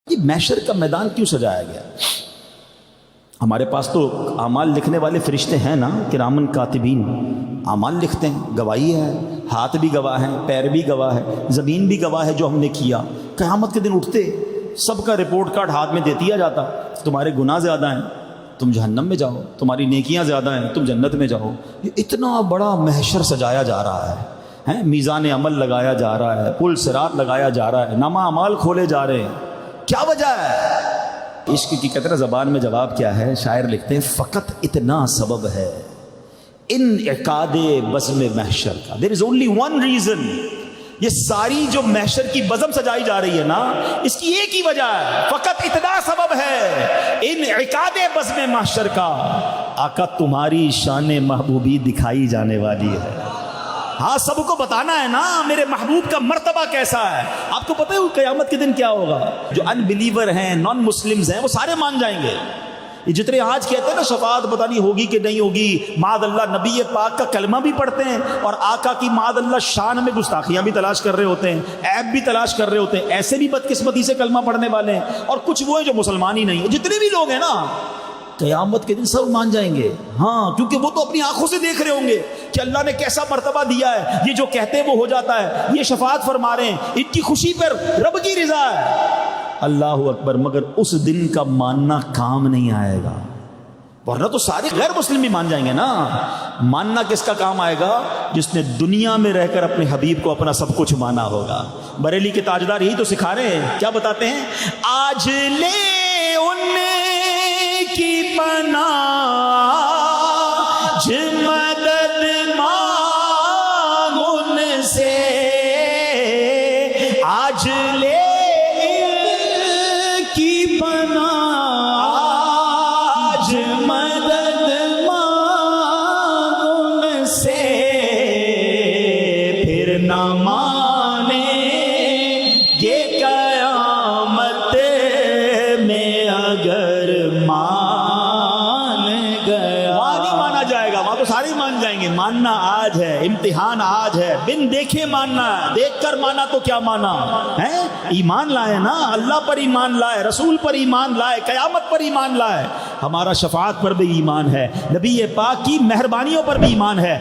یہ محشر کا میدان کیوں سجایا گیا؟ ہمارے پاس تو اعمال لکھنے والے فرشتے ہیں نا، کرامن کاتبین، اعمال لکھتے ہیں، گواہی ہے، ہاتھ بھی گواہ ہیں، پیر بھی گواہ ہے، زمین بھی گواہ ہے جو ہم نے کیا۔ قیامت کے دن اٹھتے سب کا رپورٹ کارڈ ہاتھ میں دے دیا جاتا، تمہارے گناہ زیادہ ہیں تم جہنم میں جاؤ، تمہاری نیکیاں زیادہ ہیں تم جنت میں جاؤ۔ یہ اتنا بڑا محشر سجایا جا رہا ہے، میزان عمل لگایا جا رہا ہے، پل صراط لگایا جا رہا ہے، نامہ اعمال کھولے جا رہے ہیں۔ کیا وجہ ہے؟ عشق کی کہتے ہیں زبان میں جواب کیا ہے؟ شاعر لکھتے ہیں فقط اتنا سبب ہے انعقاد بزم محشر کا۔ دیر از اونلی ون ریزن۔ یہ ساری جو محشر کی بزم سجائی جا رہی ہے نا، اس کی ایک ہی وجہ ہے، فقط اتنا سبب ہے انعقاد بزم محشر کا۔ آقا تمہاری شان محبوبی دکھائی جانے والی ہے۔ ہاں سب کو بتانا ہے نا میرے محبوب کا مرتبہ کیسا ہے۔ آپ کو پتہ ہے قیامت کے دن کیا ہوگا؟ جو ان بلیور ہیں، نان مسلمز ہیں، وہ سارے مان جائیں گے۔ یہ جتنے آج کہتے ہیں نا شفاعت پتہ نہیں ہوگی کہ نہیں ہوگی، معاذ اللہ نبی پاک کا کلمہ بھی پڑھتے ہیں اور آقا کی معاذ اللہ شان میں گستاخیاں بھی تلاش کر رہے ہوتے ہیں، عیب بھی تلاش کر رہے ہوتے ہیں، ایسے بھی بدقسمتی سے کلمہ پڑھنے والے ہیں، اور کچھ وہ ہیں جو مسلمان ہی نہیں ہیں۔ جتنے بھی لوگ ہیں نا قیامت کے دن سب مان جائیں گے، ہاں، کیونکہ وہ تو اپنی آنکھوں سے دیکھ رہے ہوں گے کہ اللہ نے کیسا مرتبہ دیا ہے، یہ جو کہتے ہیں وہ ہو جاتا ہے، یہ شفاعت فرما رہے ہیں، ان کی خوشی پر رب کی رضا ہے۔ اللہ اکبر۔ مگر اس دن کا ماننا کام نہیں آئے گا، ورنہ تو سارے غیر مسلم بھی مان جائیں گے نا۔ ماننا کس کا کام آئے گا؟ جس نے دنیا میں رہ کر اپنے حبیب کو اپنا سب کچھ مانا ہوگا۔ بریلی کے تاجدار یہی تو سکھا رہے ہیں، کیا بتاتے ہیں؟ آج لے ان کی پناہ مدد مانگ ان سے، آج لے ان کی پناہ آج مدد مانگ ان سے، پھر نہ مانیں گے قیامت میں اگر سارے مان جائیں گے۔ ماننا آج ہے، امتحان آج ہے، بن دیکھے ماننا ہے، دیکھ کر مانا تو کیا مانا ہے؟ ایمان لائے نا، اللہ پر ایمان لائے، رسول پر ایمان لائے، قیامت پر ایمان لائے، ہمارا شفاعت پر بھی ایمان ہے، نبی پاک کی مہربانیوں پر بھی ایمان ہے۔